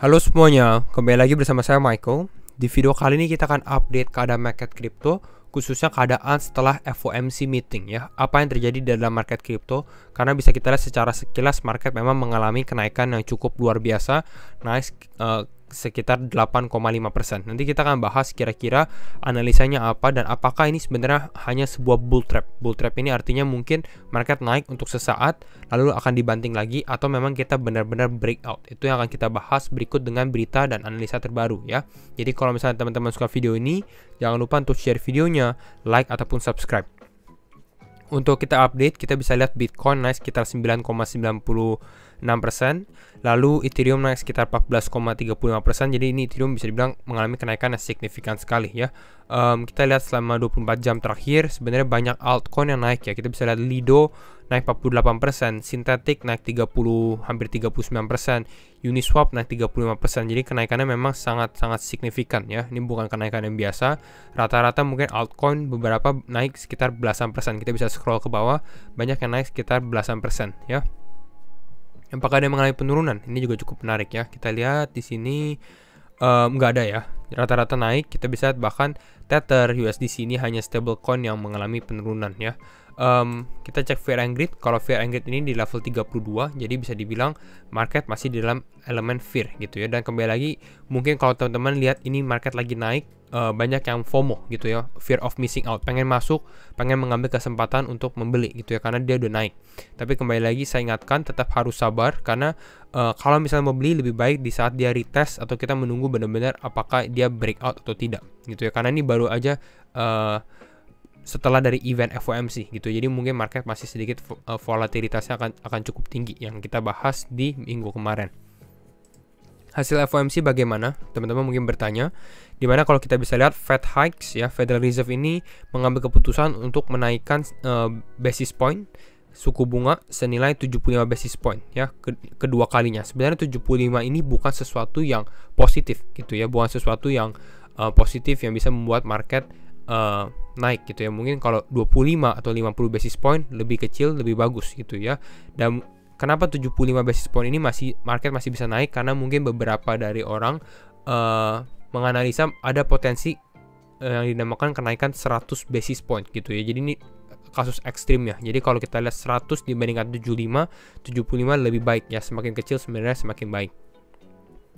Halo semuanya, kembali lagi bersama saya Michael. Di video kali ini kita akan update keadaan market kripto, khususnya keadaan setelah FOMC meeting ya. Apa yang terjadi di dalam market kripto? Karena bisa kita lihat secara sekilas market memang mengalami kenaikan yang cukup luar biasa, naik sekitar 8,5%. Nanti kita akan bahas kira-kira analisanya apa dan apakah ini sebenarnya hanya sebuah bull trap. Bull trap ini artinya mungkin market naik untuk sesaat lalu akan dibanting lagi atau memang kita benar-benar breakout. Itu yang akan kita bahas berikut dengan berita dan analisa terbaru ya. Jadi kalau misalnya teman-teman suka video ini, jangan lupa untuk share videonya, like ataupun subscribe. Untuk kita update, kita bisa lihat Bitcoin naik sekitar 9,96%, lalu Ethereum naik sekitar 14,35%. Jadi ini Ethereum bisa dibilang mengalami kenaikan yang signifikan sekali ya. Kita lihat selama 24 jam terakhir sebenarnya banyak altcoin yang naik ya. Kita bisa lihat Lido naik 48%, Synthetic naik 30, hampir 39%, Uniswap naik 35%. Jadi kenaikannya memang sangat-sangat signifikan ya. Ini bukan kenaikan yang biasa. Rata-rata mungkin altcoin beberapa naik sekitar belasan persen. Kita bisa scroll ke bawah, banyak yang naik sekitar belasan persen ya. Apakah ada yang mengalami penurunan? Ini juga cukup menarik ya. Kita lihat di sini nggak ada ya. Rata-rata naik. Kita bisa lihat bahkan Tether, USDC ini hanya stablecoin yang mengalami penurunan ya. Kita cek Fear and Greed. Kalau Fear and Greed ini di level 32, jadi bisa dibilang market masih di dalam elemen fear gitu ya. Dan kembali lagi, mungkin kalau teman-teman lihat ini market lagi naik, banyak yang FOMO gitu ya, fear of missing out, pengen masuk, pengen mengambil kesempatan untuk membeli gitu ya, karena dia udah naik. Tapi kembali lagi saya ingatkan, tetap harus sabar karena kalau misalnya mau beli lebih baik di saat dia retest atau kita menunggu benar-benar apakah dia breakout atau tidak gitu ya, karena ini baru aja setelah dari event FOMC gitu. Jadi mungkin market masih sedikit volatilitasnya akan cukup tinggi yang kita bahas di minggu kemarin. Hasil FOMC bagaimana? Teman-teman mungkin bertanya. Dimana kalau kita bisa lihat Fed hikes ya, Federal Reserve ini mengambil keputusan untuk menaikkan basis point suku bunga senilai 75 basis point ya, kedua kalinya. Sebenarnya 75 ini bukan sesuatu yang positif gitu ya, bukan sesuatu yang positif yang bisa membuat market naik gitu ya. Mungkin kalau 25 atau 50 basis point lebih kecil lebih bagus gitu ya. Dan kenapa 75 basis point ini market masih bisa naik? Karena mungkin beberapa dari orang menganalisa ada potensi yang dinamakan kenaikan 100 basis point gitu ya. Jadi ini kasus ekstrim ya. Jadi kalau kita lihat 100 dibandingkan 75 lebih baik ya. Semakin kecil sebenarnya semakin baik.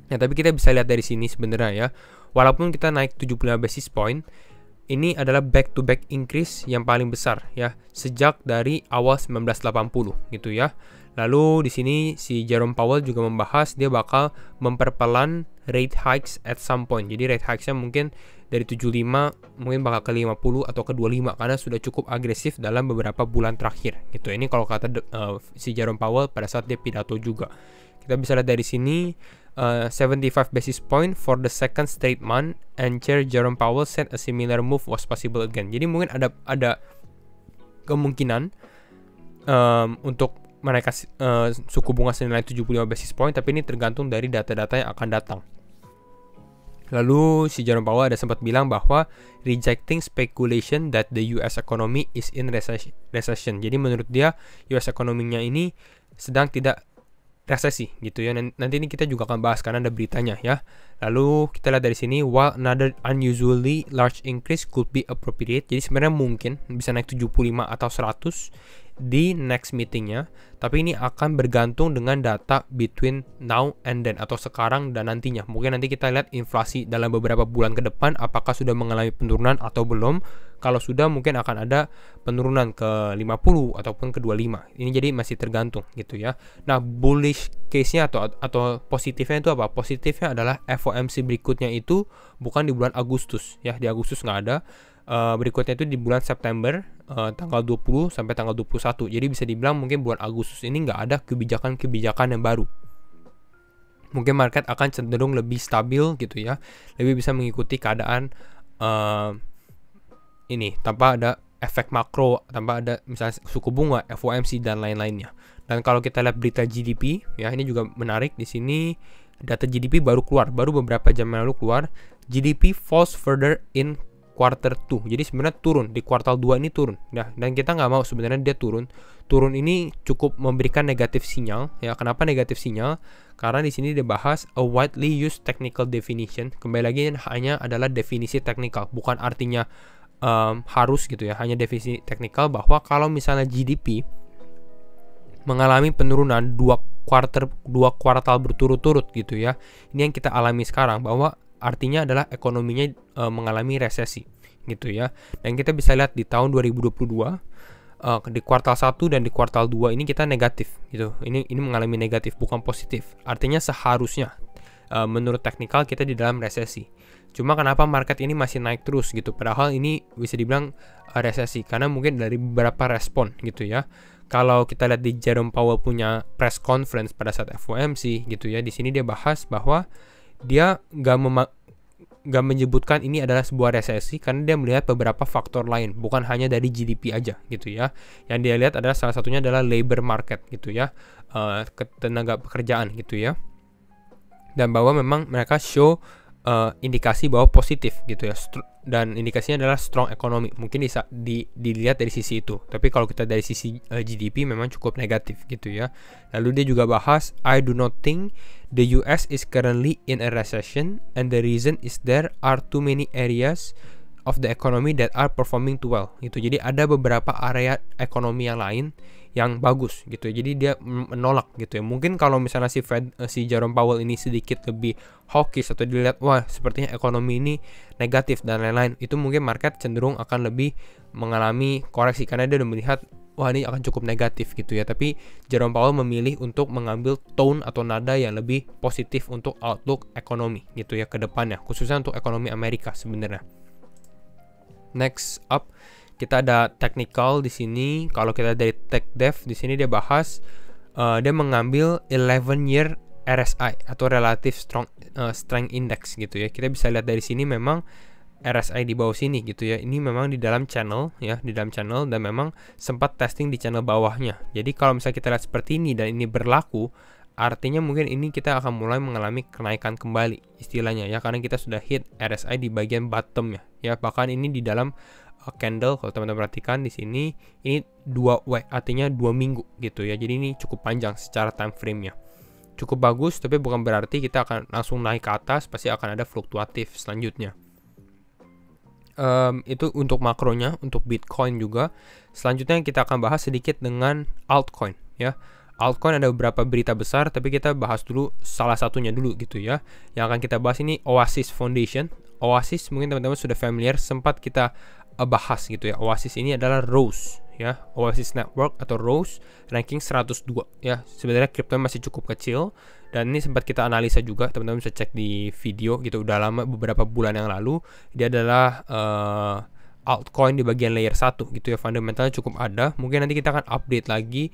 Nah, tapi kita bisa lihat dari sini sebenarnya ya, walaupun kita naik 75 basis point, ini adalah back to back increase yang paling besar ya sejak dari awal 1980 gitu ya. Lalu di sini si Jerome Powell juga membahas dia bakal memperpelan rate hikes at some point. Jadi rate hikesnya mungkin dari 75 mungkin bakal ke 50 atau ke 25 karena sudah cukup agresif dalam beberapa bulan terakhir gitu. Ini kalau kata si Jerome Powell pada saat dia pidato juga. Kita bisa lihat dari sini 75 basis point for the second straight month, and Chair Jerome Powell said a similar move was possible again. Jadi mungkin ada kemungkinan untuk menaikkan suku bunga senilai 75 basis point, tapi ini tergantung dari data-data yang akan datang. Lalu si Jerome Powell ada sempat bilang bahwa rejecting speculation that the US economy is in recession. Jadi menurut dia US ekonominya ini sedang tidak resesi gitu ya. Nanti ini kita juga akan bahas karena ada beritanya ya. Lalu kita lihat dari sini, while another unusually large increase could be appropriate. Jadi sebenarnya mungkin bisa naik 75 atau 100 di next meetingnya, tapi ini akan bergantung dengan data between now and then atau sekarang dan nantinya. Mungkin nanti kita lihat inflasi dalam beberapa bulan ke depan apakah sudah mengalami penurunan atau belum. Kalau sudah mungkin akan ada penurunan ke 50 ataupun ke 25. Ini jadi masih tergantung gitu ya. Nah, bullish case-nya atau positifnya itu apa? Positifnya adalah FOMC berikutnya itu bukan di bulan Agustus ya. Di Agustus nggak ada. Berikutnya itu di bulan September tanggal 20 sampai tanggal 21. Jadi bisa dibilang mungkin bulan Agustus ini nggak ada kebijakan-kebijakan yang baru. Mungkin market akan cenderung lebih stabil gitu ya, lebih bisa mengikuti keadaan ini tanpa ada efek makro, tanpa ada misalnya suku bunga, FOMC dan lain-lainnya. Dan kalau kita lihat berita GDP ya, ini juga menarik. Di sini data GDP baru keluar, baru beberapa jam yang lalu keluar. GDP falls further in quarter 2. Jadi sebenarnya turun di kuartal 2 ini turun. Nah, dan kita nggak mau sebenarnya dia turun. Turun ini cukup memberikan negatif sinyal ya. Kenapa negatif sinyal? Karena di sini dibahas a widely used technical definition. Kembali lagi hanya adalah definisi teknikal, bukan artinya harus gitu ya. Hanya definisi teknikal bahwa kalau misalnya GDP mengalami penurunan dua kuartal berturut-turut gitu ya. Ini yang kita alami sekarang, bahwa artinya adalah ekonominya mengalami resesi gitu ya. Dan kita bisa lihat di tahun 2022 di kuartal 1 dan di kuartal 2 ini kita negatif gitu. Ini mengalami negatif, bukan positif. Artinya seharusnya menurut teknikal kita di dalam resesi. Cuma kenapa market ini masih naik terus gitu, padahal ini bisa dibilang resesi karena mungkin dari beberapa respon gitu ya. Kalau kita lihat di Jerome Powell punya press conference pada saat FOMC gitu ya, di sini dia bahas bahwa dia nggak menyebutkan ini adalah sebuah resesi karena dia melihat beberapa faktor lain, bukan hanya dari GDP aja gitu ya. Yang dia lihat adalah salah satunya adalah labor market gitu ya, ketenaga pekerjaan gitu ya. Dan bahwa memang mereka show indikasi bahwa positif gitu ya, dan indikasinya adalah strong economy. Mungkin dilihat dari sisi itu, tapi kalau kita dari sisi GDP memang cukup negatif gitu ya. Lalu dia juga bahas, I do not think the US is currently in a recession and the reason is there are too many areas of the economy that are performing too well gitu. Jadi ada beberapa area ekonomi yang lain yang bagus gitu ya. Jadi dia menolak gitu ya. Mungkin kalau misalnya si Jerome Powell ini sedikit lebih hawkish atau dilihat wah sepertinya ekonomi ini negatif dan lain-lain, itu mungkin market cenderung akan lebih mengalami koreksi karena dia udah melihat wah ini akan cukup negatif gitu ya. Tapi Jerome Powell memilih untuk mengambil tone atau nada yang lebih positif untuk outlook ekonomi gitu ya ke depannya, khususnya untuk ekonomi Amerika sebenarnya. Next up kita ada technical di sini. Kalau kita dari Tech Dev di sini dia bahas dia mengambil 11-year RSI atau Relative Strength Index gitu ya. Kita bisa lihat dari sini memang RSI di bawah sini gitu ya. Ini memang di dalam channel ya, di dalam channel, dan memang sempat testing di channel bawahnya. Jadi kalau misalnya kita lihat seperti ini dan ini berlaku, artinya mungkin ini kita akan mulai mengalami kenaikan kembali istilahnya ya, karena kita sudah hit RSI di bagian bottomnya ya. Bahkan ini di dalam candle, kalau teman-teman perhatikan di sini ini 2W, artinya 2 minggu gitu ya. Jadi ini cukup panjang secara time frame-nya. Cukup bagus, tapi bukan berarti kita akan langsung naik ke atas, pasti akan ada fluktuatif selanjutnya. Itu untuk makronya, untuk Bitcoin juga. Selanjutnya kita akan bahas sedikit dengan altcoin ya. Altcoin ada beberapa berita besar, tapi kita bahas dulu salah satunya dulu gitu ya. Yang akan kita bahas ini Oasis Foundation. Oasis mungkin teman-teman sudah familiar, sempat kita bahas gitu ya. Oasis ini adalah Rose ya, Oasis Network atau Rose, ranking 102 ya. Sebenarnya kripto masih cukup kecil, dan ini sempat kita analisa juga, teman-teman bisa cek di video gitu, udah lama, beberapa bulan yang lalu. Dia adalah altcoin di bagian layer 1 gitu ya. Fundamentalnya cukup ada, mungkin nanti kita akan update lagi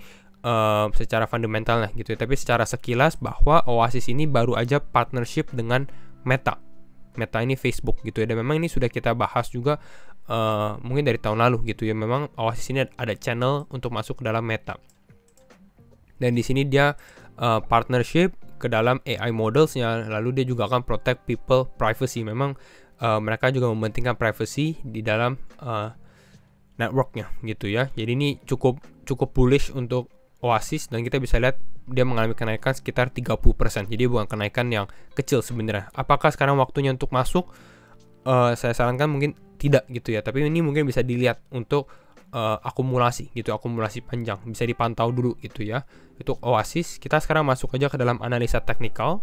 secara fundamentalnya gitu ya. Tapi secara sekilas bahwa Oasis ini baru aja partnership dengan Meta ini Facebook gitu ya. Dan memang ini sudah kita bahas juga mungkin dari tahun lalu gitu ya. Memang Oasis ini ada channel untuk masuk ke dalam Meta, dan di sini dia partnership ke dalam AI modelsnya. Lalu dia juga akan protect people privacy. Memang mereka juga mementingkan privacy di dalam networknya gitu ya. Jadi ini cukup bullish untuk Oasis, dan kita bisa lihat dia mengalami kenaikan sekitar 30%. Jadi bukan kenaikan yang kecil sebenarnya. Apakah sekarang waktunya untuk masuk? Saya sarankan mungkin tidak gitu ya. Tapi ini mungkin bisa dilihat untuk akumulasi gitu, akumulasi panjang, bisa dipantau dulu gitu ya. Untuk Oasis, kita sekarang masuk aja ke dalam analisa teknikal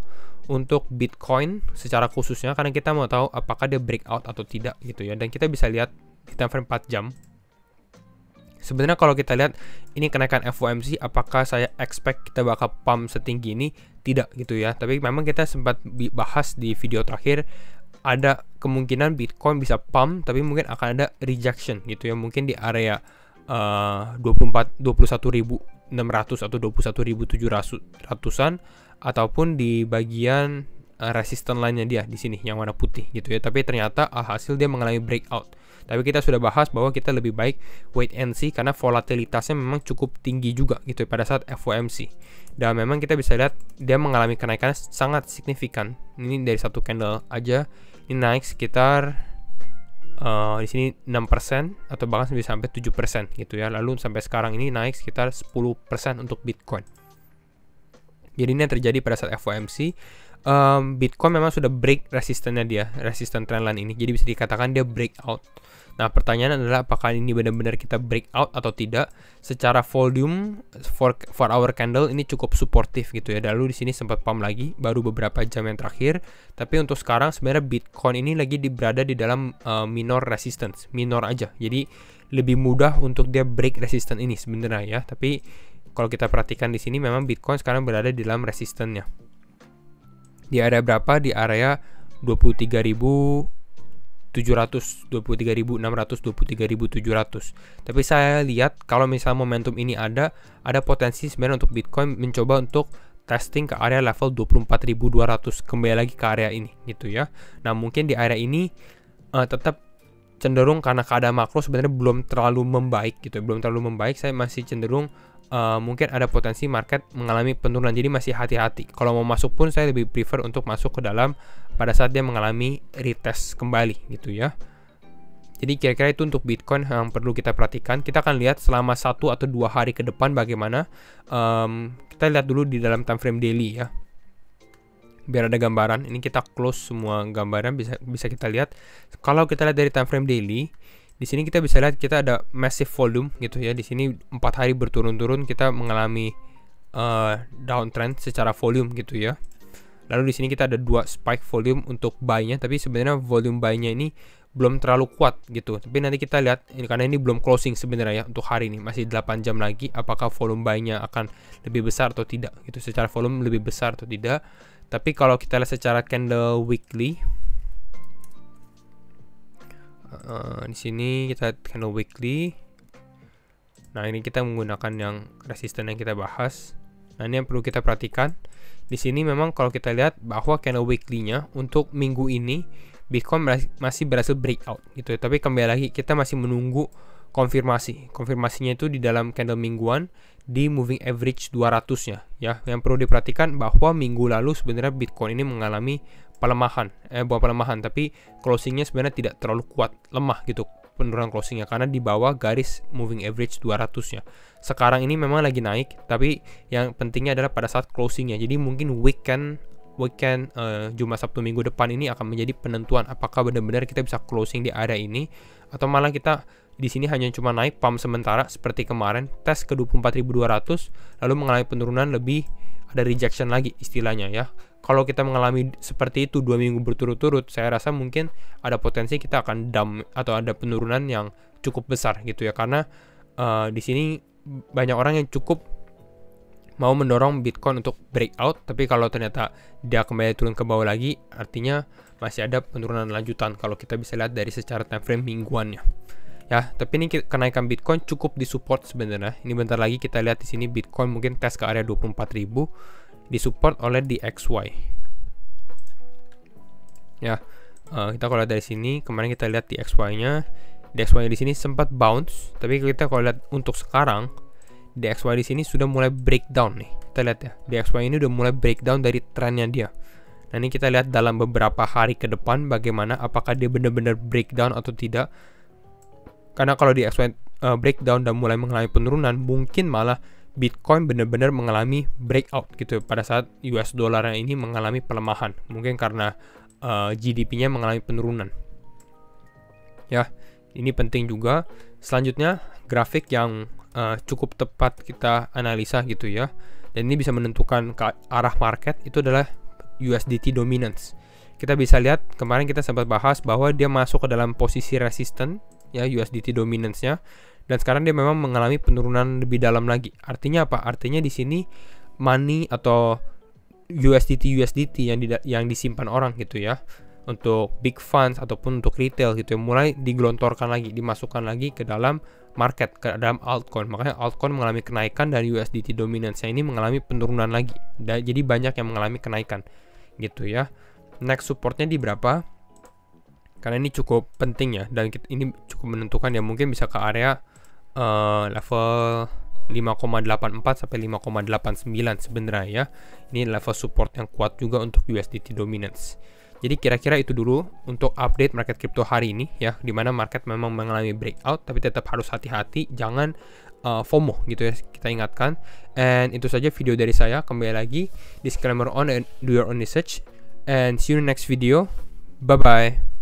untuk Bitcoin secara khususnya, karena kita mau tahu apakah dia breakout atau tidak gitu ya. Dan kita bisa lihat di time frame 4 jam. Sebenarnya kalau kita lihat ini kenaikan FOMC, apakah saya expect kita bakal pump setinggi ini? Tidak gitu ya. Tapi memang kita sempat bahas di video terakhir, ada kemungkinan Bitcoin bisa pump, tapi mungkin akan ada rejection gitu ya. Mungkin di area 21.600 atau 21.700-an, ataupun di bagian resisten lainnya dia di sini yang warna putih gitu ya. Tapi ternyata hasil dia mengalami breakout. Tapi kita sudah bahas bahwa kita lebih baik wait and see, karena volatilitasnya memang cukup tinggi juga gitu ya pada saat FOMC. Dan memang kita bisa lihat dia mengalami kenaikan sangat signifikan. Ini dari satu candle aja, ini naik sekitar di sini 6% atau bahkan bisa sampai 7% gitu ya. Lalu sampai sekarang ini naik sekitar 10% untuk Bitcoin. Jadi ini yang terjadi pada saat FOMC. Bitcoin memang sudah break resistannya dia, resisten trendline ini. Jadi bisa dikatakan dia breakout. Nah, pertanyaan adalah apakah ini benar-benar kita breakout atau tidak? Secara volume for hour candle ini cukup suportif gitu ya. Lalu di sini sempat pump lagi baru beberapa jam yang terakhir. Tapi untuk sekarang sebenarnya Bitcoin ini lagi berada di dalam minor resistance, minor aja. Jadi lebih mudah untuk dia break resistance ini sebenarnya ya. Tapi kalau kita perhatikan di sini memang Bitcoin sekarang berada di dalam resistennya. Di area berapa? Di area 23.700, 23.600, 23.700. Tapi saya lihat kalau misalnya momentum ini ada potensi sebenarnya untuk Bitcoin mencoba untuk testing ke area level 24.200, kembali lagi ke area ini gitu ya. Nah, mungkin di area ini tetap cenderung karena keadaan makro sebenarnya belum terlalu membaik gitu, belum terlalu membaik. Saya masih cenderung mungkin ada potensi market mengalami penurunan, jadi masih hati-hati. Kalau mau masuk pun saya lebih prefer untuk masuk ke dalam pada saat dia mengalami retest kembali gitu ya. Jadi kira-kira itu untuk Bitcoin yang perlu kita perhatikan. Kita akan lihat selama 1 atau 2 hari ke depan bagaimana. Kita lihat dulu di dalam time frame daily ya, biar ada gambaran. Ini kita close semua gambaran, bisa kita lihat. Kalau kita lihat dari time frame daily, di sini kita bisa lihat kita ada massive volume gitu ya. Di sini 4 hari berturun-turun kita mengalami downtrend secara volume gitu ya. Lalu di sini kita ada 2 spike volume untuk buy-nya, tapi sebenarnya volume buy-nya ini belum terlalu kuat gitu. Tapi nanti kita lihat ini, karena ini belum closing sebenarnya ya untuk hari ini, masih 8 jam lagi, apakah volume buy-nya akan lebih besar atau tidak gitu. Secara volume lebih besar atau tidak. Tapi kalau kita lihat secara candle weekly, di sini kita candle weekly. Nah, ini kita menggunakan yang resisten yang kita bahas. Nah, ini yang perlu kita perhatikan. Di sini memang kalau kita lihat bahwa candle weekly-nya untuk minggu ini Bitcoin masih berhasil breakout gitu ya. Tapi kembali lagi kita masih menunggu konfirmasi. Konfirmasinya itu di dalam candle mingguan di moving average 200-nya ya. Yang perlu diperhatikan bahwa minggu lalu sebenarnya Bitcoin ini mengalami pelemahan, bukan pelemahan, tapi closingnya sebenarnya tidak terlalu kuat, lemah gitu penurunan closingnya karena di bawah garis moving average 200-nya. Sekarang ini memang lagi naik, tapi yang pentingnya adalah pada saat closingnya. Jadi mungkin weekend Jumat, Sabtu, Minggu depan ini akan menjadi penentuan apakah benar-benar kita bisa closing di area ini atau malah kita di sini hanya cuma naik pump sementara seperti kemarin, tes ke 24.200 lalu mengalami penurunan, lebih ada rejection lagi istilahnya ya. Kalau kita mengalami seperti itu 2 minggu berturut-turut, saya rasa mungkin ada potensi kita akan dump atau ada penurunan yang cukup besar gitu ya, karena di sini banyak orang yang cukup mau mendorong Bitcoin untuk breakout, tapi kalau ternyata dia kembali turun ke bawah lagi, artinya masih ada penurunan lanjutan kalau kita bisa lihat dari secara time frame mingguannya. Ya, tapi ini kenaikan Bitcoin cukup disupport sebenarnya. Ini bentar lagi kita lihat di sini Bitcoin mungkin tes ke area 24.000, disupport oleh DXY. Ya, kita kalau lihat dari sini kemarin kita lihat DXY-nya, DXY di sini sempat bounce, tapi kita kalau lihat untuk sekarang DXY di sini sudah mulai breakdown nih. Kita lihat ya, DXY ini udah mulai breakdown dari trennya dia. Nah, ini kita lihat dalam beberapa hari ke depan bagaimana, apakah dia benar-benar breakdown atau tidak. Karena kalau DXY breakdown dan mulai mengalami penurunan, mungkin malah Bitcoin benar-benar mengalami breakout gitu pada saat US dollarnya ini mengalami pelemahan. Mungkin karena GDP-nya mengalami penurunan. Ya, ini penting juga. Selanjutnya, grafik yang cukup tepat kita analisa gitu ya. Dan ini bisa menentukan ke arah market, itu adalah USDT dominance. Kita bisa lihat kemarin kita sempat bahas bahwa dia masuk ke dalam posisi resisten ya, USDT dominance-nya, dan sekarang dia memang mengalami penurunan lebih dalam lagi. Artinya apa? Artinya di sini money atau USDT yang disimpan orang gitu ya, untuk big funds ataupun untuk retail gitu ya, mulai digelontorkan lagi, dimasukkan lagi ke dalam market, ke dalam altcoin. Makanya altcoin mengalami kenaikan dan USDT dominance-nya ini mengalami penurunan lagi. Jadi banyak yang mengalami kenaikan gitu ya. Next supportnya di berapa? Karena ini cukup penting ya, dan ini cukup menentukan ya, mungkin bisa ke area level 5,84 sampai 5,89 sebenarnya ya. Ini level support yang kuat juga untuk USDT dominance. Jadi kira-kira itu dulu untuk update market crypto hari ini ya, dimana market memang mengalami breakout, tapi tetap harus hati-hati, jangan FOMO gitu ya, kita ingatkan. And itu saja video dari saya. Kembali lagi, disclaimer on and do your own research, and see you in the next video. Bye bye.